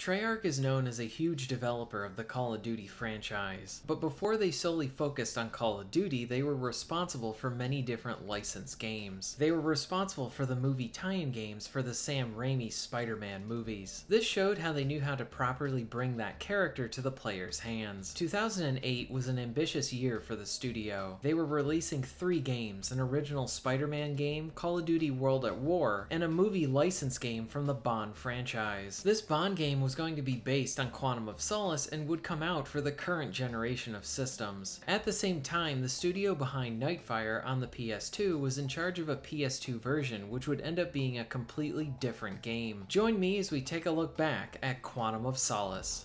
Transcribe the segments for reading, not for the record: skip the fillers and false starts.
Treyarch is known as a huge developer of the Call of Duty franchise, but before they solely focused on Call of Duty, they were responsible for many different licensed games. They were responsible for the movie tie-in games for the Sam Raimi Spider-Man movies. This showed how they knew how to properly bring that character to the player's hands. 2008 was an ambitious year for the studio. They were releasing 3 games, an original Spider-Man game, Call of Duty World at War, and a movie license game from the Bond franchise. This Bond game was going to be based on Quantum of Solace and would come out for the current generation of systems. At the same time, the studio behind Nightfire on the PS2 was in charge of a PS2 version, which would end up being a completely different game. Join me as we take a look back at Quantum of Solace.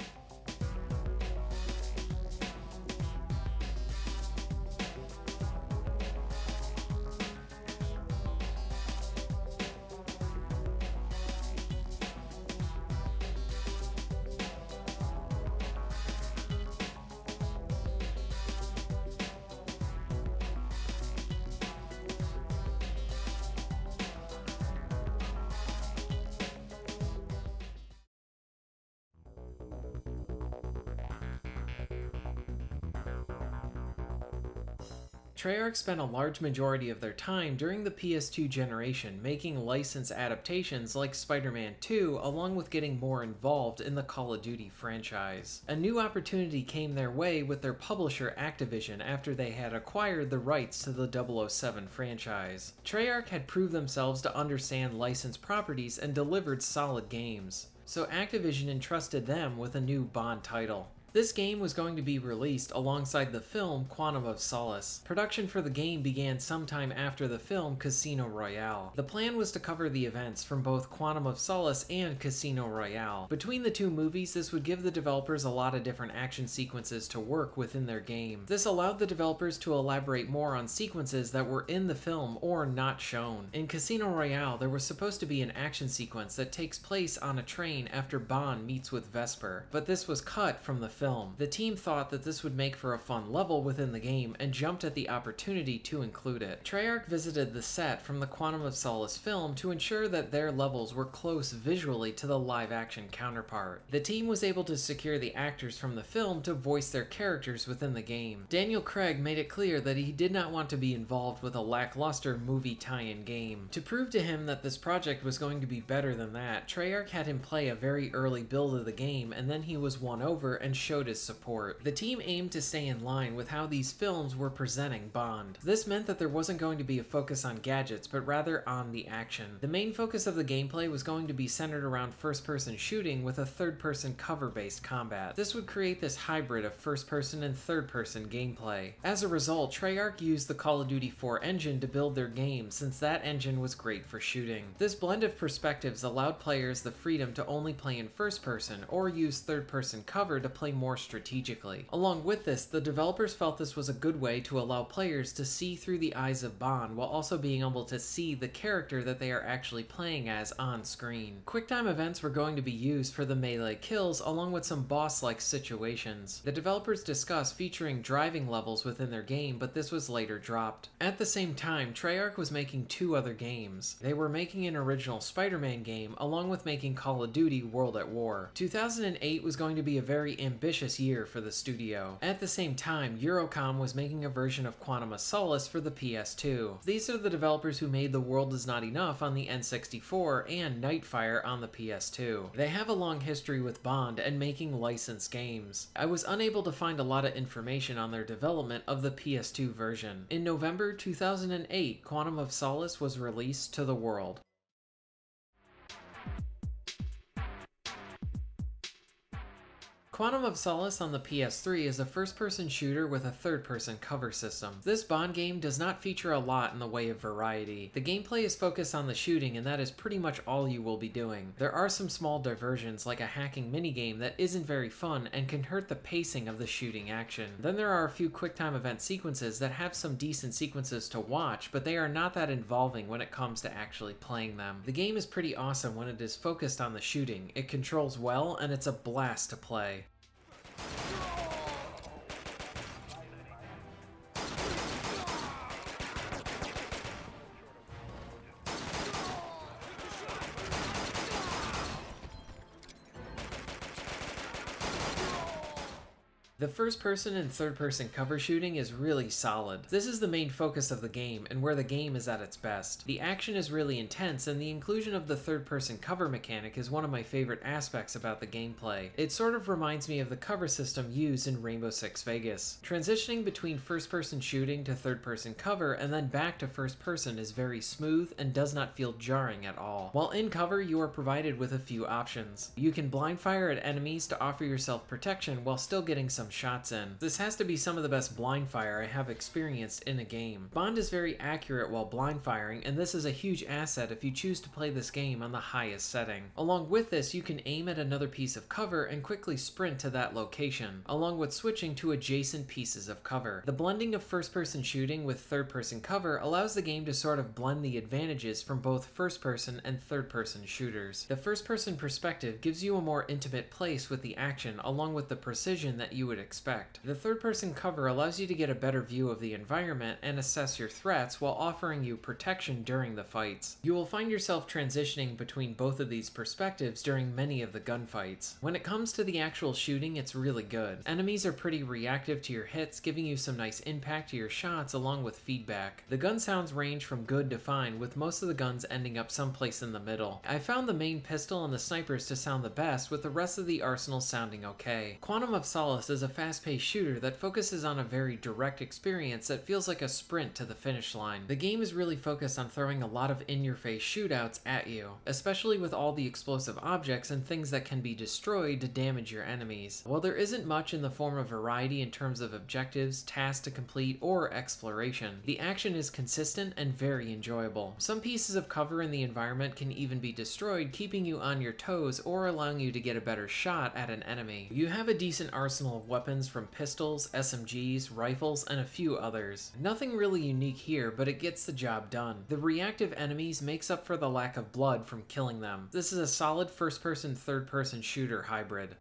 Treyarch spent a large majority of their time during the PS2 generation making license adaptations like Spider-Man 2, along with getting more involved in the Call of Duty franchise. A new opportunity came their way with their publisher Activision after they had acquired the rights to the 007 franchise. Treyarch had proved themselves to understand licensed properties and delivered solid games, so Activision entrusted them with a new Bond title. This game was going to be released alongside the film Quantum of Solace. Production for the game began sometime after the film Casino Royale. The plan was to cover the events from both Quantum of Solace and Casino Royale. Between the two movies, this would give the developers a lot of different action sequences to work within their game. This allowed the developers to elaborate more on sequences that were in the film or not shown. In Casino Royale, there was supposed to be an action sequence that takes place on a train after Bond meets with Vesper, but this was cut from the film. The team thought that this would make for a fun level within the game and jumped at the opportunity to include it. Treyarch visited the set from the Quantum of Solace film to ensure that their levels were close visually to the live-action counterpart. The team was able to secure the actors from the film to voice their characters within the game. Daniel Craig made it clear that he did not want to be involved with a lackluster movie tie-in game. To prove to him that this project was going to be better than that, Treyarch had him play a very early build of the game, and then he was won over and showed his support. The team aimed to stay in line with how these films were presenting Bond. This meant that there wasn't going to be a focus on gadgets, but rather on the action. The main focus of the gameplay was going to be centered around first-person shooting with a third-person cover-based combat. This would create this hybrid of first-person and third-person gameplay. As a result, Treyarch used the Call of Duty 4 engine to build their game, since that engine was great for shooting. This blend of perspectives allowed players the freedom to only play in first-person or use third-person cover to play more strategically. Along with this, the developers felt this was a good way to allow players to see through the eyes of Bond while also being able to see the character that they are actually playing as on screen. QuickTime events were going to be used for the melee kills along with some boss-like situations. The developers discussed featuring driving levels within their game, but this was later dropped. At the same time, Treyarch was making 2 other games. They were making an original Spider-Man game along with making Call of Duty World at War. 2008 was going to be a very ambitious year for the studio. At the same time, Eurocom was making a version of Quantum of Solace for the PS2. These are the developers who made The World Is Not Enough on the N64 and Nightfire on the PS2. They have a long history with Bond and making licensed games. I was unable to find a lot of information on their development of the PS2 version. In November 2008, Quantum of Solace was released to the world. Quantum of Solace on the PS3 is a first-person shooter with a third-person cover system. This Bond game does not feature a lot in the way of variety. The gameplay is focused on the shooting, and that is pretty much all you will be doing. There are some small diversions like a hacking minigame that isn't very fun and can hurt the pacing of the shooting action. Then there are a few QuickTime event sequences that have some decent sequences to watch, but they are not that involving when it comes to actually playing them. The game is pretty awesome when it is focused on the shooting. It controls well, and it's a blast to play. The first person and third person cover shooting is really solid. This is the main focus of the game and where the game is at its best. The action is really intense, and the inclusion of the third person cover mechanic is one of my favorite aspects about the gameplay. It sort of reminds me of the cover system used in Rainbow Six Vegas. Transitioning between first person shooting to third person cover and then back to first person is very smooth and does not feel jarring at all. While in cover, you are provided with a few options. You can blind fire at enemies to offer yourself protection while still getting some shots in. This has to be some of the best blind fire I have experienced in a game. Bond is very accurate while blind firing, and this is a huge asset if you choose to play this game on the highest setting. Along with this, you can aim at another piece of cover and quickly sprint to that location, along with switching to adjacent pieces of cover. The blending of first-person shooting with third-person cover allows the game to sort of blend the advantages from both first-person and third-person shooters. The first-person perspective gives you a more intimate place with the action, along with the precision that you would expect. The third-person cover allows you to get a better view of the environment and assess your threats while offering you protection during the fights. You will find yourself transitioning between both of these perspectives during many of the gunfights. When it comes to the actual shooting, it's really good. Enemies are pretty reactive to your hits, giving you some nice impact to your shots along with feedback. The gun sounds range from good to fine, with most of the guns ending up someplace in the middle. I found the main pistol and the snipers to sound the best, with the rest of the arsenal sounding okay. Quantum of Solace is a fast-paced shooter that focuses on a very direct experience that feels like a sprint to the finish line. The game is really focused on throwing a lot of in-your-face shootouts at you, especially with all the explosive objects and things that can be destroyed to damage your enemies. While there isn't much in the form of variety in terms of objectives, tasks to complete, or exploration, the action is consistent and very enjoyable. Some pieces of cover in the environment can even be destroyed, keeping you on your toes or allowing you to get a better shot at an enemy. You have a decent arsenal of weapons from pistols, SMGs, rifles, and a few others. Nothing really unique here, but it gets the job done. The reactive enemies makes up for the lack of blood from killing them. This is a solid first-person, third-person shooter hybrid.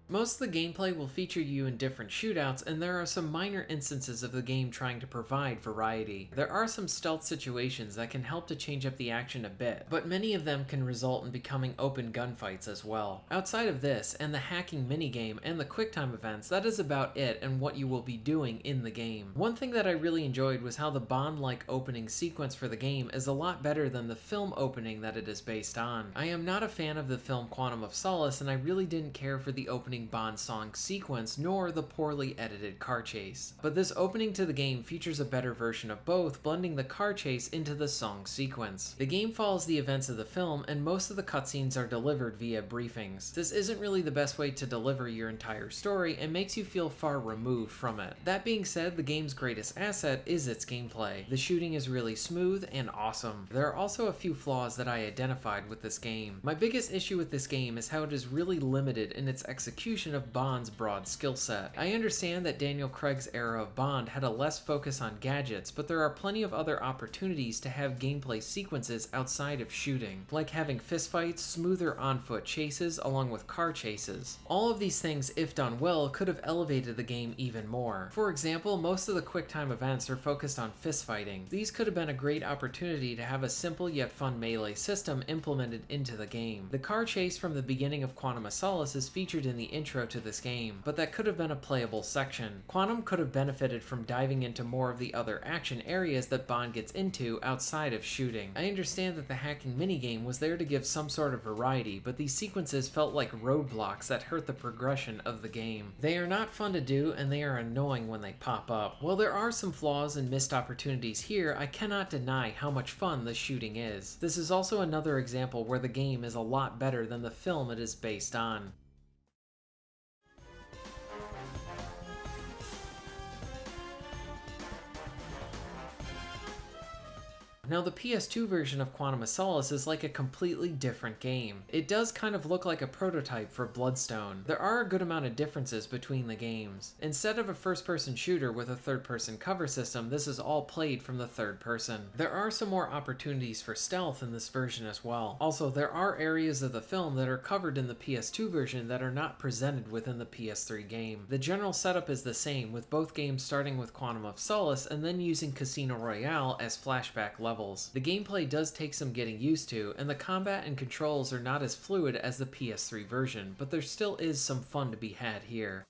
Most of the gameplay will feature you in different shootouts, and there are some minor instances of the game trying to provide variety. There are some stealth situations that can help to change up the action a bit, but many of them can result in becoming open gunfights as well. Outside of this, and the hacking minigame and the QuickTime events, that is about it and what you will be doing in the game. One thing that I really enjoyed was how the Bond-like opening sequence for the game is a lot better than the film opening that it is based on. I am not a fan of the film Quantum of Solace, and I really didn't care for the opening Bond song sequence, nor the poorly edited car chase. But this opening to the game features a better version of both, blending the car chase into the song sequence. The game follows the events of the film, and most of the cutscenes are delivered via briefings. This isn't really the best way to deliver your entire story, and makes you feel far removed from it. That being said, the game's greatest asset is its gameplay. The shooting is really smooth and awesome. There are also a few flaws that I identified with this game. My biggest issue with this game is how it is really limited in its execution of Bond's broad skill set. I understand that Daniel Craig's era of Bond had a less focus on gadgets, but there are plenty of other opportunities to have gameplay sequences outside of shooting, like having fistfights, smoother on-foot chases, along with car chases. All of these things, if done well, could have elevated the game even more. For example, most of the QuickTime events are focused on fistfighting. These could have been a great opportunity to have a simple yet fun melee system implemented into the game. The car chase from the beginning of Quantum of Solace is featured in the intro to this game, but that could have been a playable section. Quantum could have benefited from diving into more of the other action areas that Bond gets into outside of shooting. I understand that the hacking minigame was there to give some sort of variety, but these sequences felt like roadblocks that hurt the progression of the game. They are not fun to do, and they are annoying when they pop up. While there are some flaws and missed opportunities here, I cannot deny how much fun the shooting is. This is also another example where the game is a lot better than the film it is based on. Now, the PS2 version of Quantum of Solace is like a completely different game. It does kind of look like a prototype for Bloodstone. There are a good amount of differences between the games. Instead of a first-person shooter with a third-person cover system, this is all played from the third person. There are some more opportunities for stealth in this version as well. Also, there are areas of the film that are covered in the PS2 version that are not presented within the PS3 game. The general setup is the same, with both games starting with Quantum of Solace and then using Casino Royale as flashback levels. The gameplay does take some getting used to, and the combat and controls are not as fluid as the PS3 version, but there still is some fun to be had here.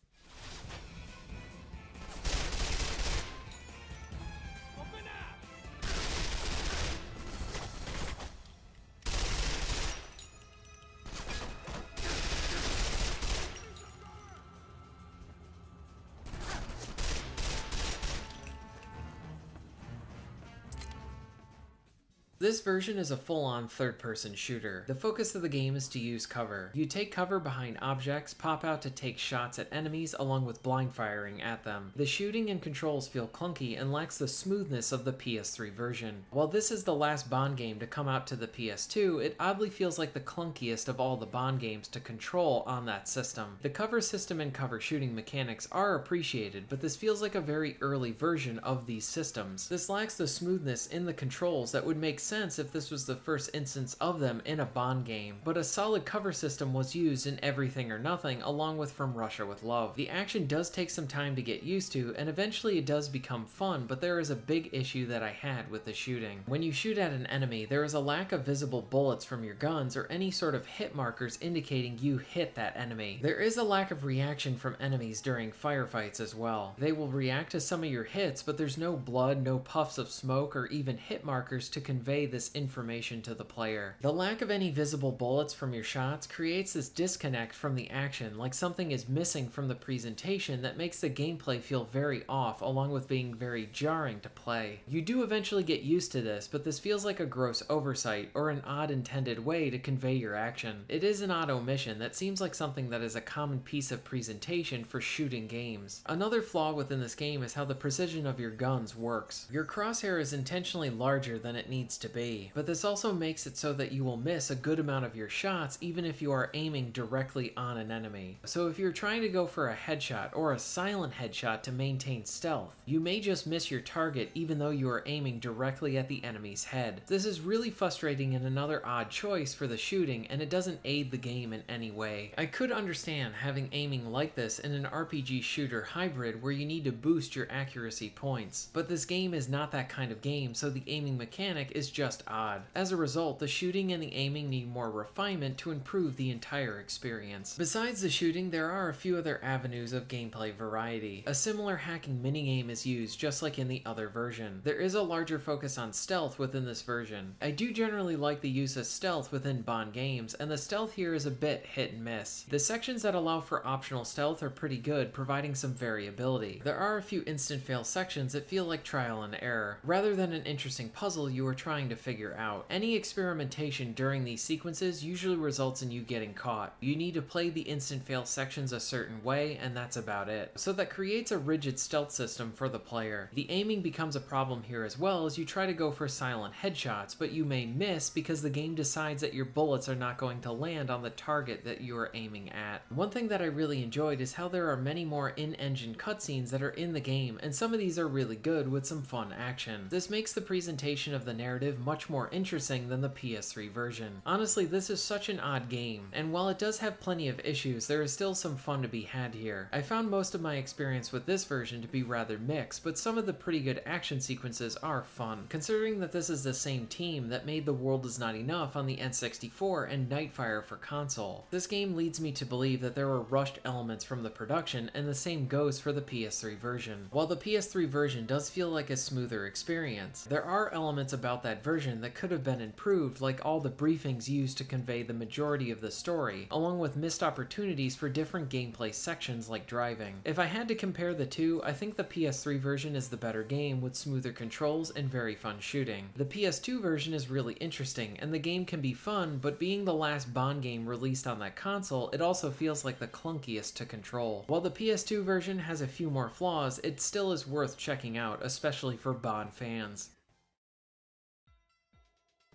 This version is a full-on third-person shooter. The focus of the game is to use cover. You take cover behind objects, pop out to take shots at enemies along with blind firing at them. The shooting and controls feel clunky and lacks the smoothness of the PS3 version. While this is the last Bond game to come out to the PS2, it oddly feels like the clunkiest of all the Bond games to control on that system. The cover system and cover shooting mechanics are appreciated, but this feels like a very early version of these systems. This lacks the smoothness in the controls that would make sense if this was the first instance of them in a Bond game, but a solid cover system was used in Everything or Nothing along with From Russia with Love. The action does take some time to get used to, and eventually it does become fun, but there is a big issue that I had with the shooting. When you shoot at an enemy, there is a lack of visible bullets from your guns or any sort of hit markers indicating you hit that enemy. There is a lack of reaction from enemies during firefights as well. They will react to some of your hits, but there's no blood, no puffs of smoke, or even hit markers to convey this information to the player. The lack of any visible bullets from your shots creates this disconnect from the action, like something is missing from the presentation that makes the gameplay feel very off, along with being very jarring to play. You do eventually get used to this, but this feels like a gross oversight or an odd intended way to convey your action. It is an odd omission that seems like something that is a common piece of presentation for shooting games. Another flaw within this game is how the precision of your guns works. Your crosshair is intentionally larger than it needs to be, but this also makes it so that you will miss a good amount of your shots even if you are aiming directly on an enemy. So if you're trying to go for a headshot or a silent headshot to maintain stealth, you may just miss your target even though you are aiming directly at the enemy's head. This is really frustrating and another odd choice for the shooting, and it doesn't aid the game in any way. I could understand having aiming like this in an RPG shooter hybrid where you need to boost your accuracy points, but this game is not that kind of game, so the aiming mechanic is just odd. As a result, the shooting and the aiming need more refinement to improve the entire experience. Besides the shooting, there are a few other avenues of gameplay variety. A similar hacking minigame is used just like in the other version. There is a larger focus on stealth within this version. I do generally like the use of stealth within Bond games, and the stealth here is a bit hit and miss. The sections that allow for optional stealth are pretty good, providing some variability. There are a few instant fail sections that feel like trial and error, rather than an interesting puzzle you are trying to figure out. Any experimentation during these sequences usually results in you getting caught. You need to play the instant fail sections a certain way, and that's about it. So that creates a rigid stealth system for the player. The aiming becomes a problem here as well as you try to go for silent headshots, but you may miss because the game decides that your bullets are not going to land on the target that you are aiming at. One thing that I really enjoyed is how there are many more in-engine cutscenes that are in the game, and some of these are really good with some fun action. This makes the presentation of the narrative much more interesting than the PS3 version. Honestly, this is such an odd game, and while it does have plenty of issues, there is still some fun to be had here. I found most of my experience with this version to be rather mixed, but some of the pretty good action sequences are fun, considering that this is the same team that made The World Is Not Enough on the N64 and Nightfire for console. This game leads me to believe that there were rushed elements from the production, and the same goes for the PS3 version. While the PS3 version does feel like a smoother experience, there are elements about that version that could have been improved, like all the briefings used to convey the majority of the story, along with missed opportunities for different gameplay sections like driving. If I had to compare the two, I think the PS3 version is the better game with smoother controls and very fun shooting. The PS2 version is really interesting, and the game can be fun, but being the last Bond game released on that console, it also feels like the clunkiest to control. While the PS2 version has a few more flaws, it still is worth checking out, especially for Bond fans.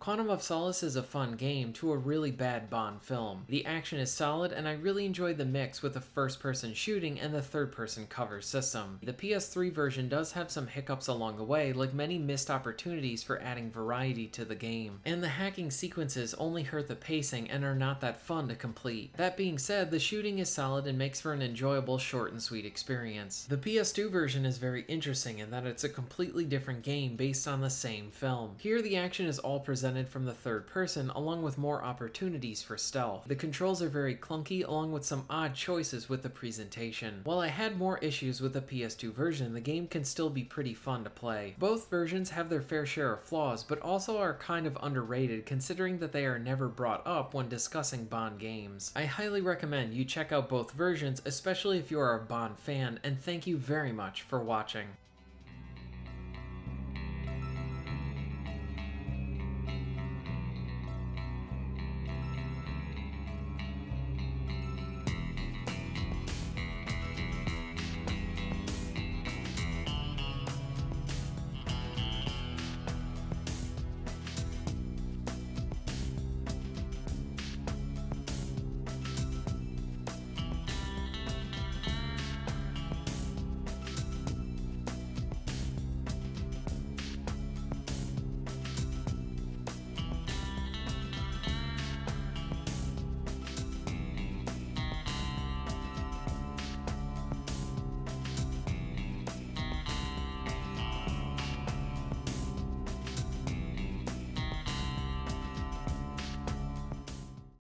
Quantum of Solace is a fun game to a really bad Bond film. The action is solid, and I really enjoyed the mix with the first-person shooting and the third-person cover system. The PS3 version does have some hiccups along the way, like many missed opportunities for adding variety to the game, and the hacking sequences only hurt the pacing and are not that fun to complete. That being said, the shooting is solid and makes for an enjoyable short and sweet experience. The PS2 version is very interesting in that it's a completely different game based on the same film. Here the action is all presented from the third person, along with more opportunities for stealth. The controls are very clunky, along with some odd choices with the presentation. While I had more issues with the PS2 version, the game can still be pretty fun to play. Both versions have their fair share of flaws, but also are kind of underrated considering that they are never brought up when discussing Bond games. I highly recommend you check out both versions, especially if you are a Bond fan, and thank you very much for watching.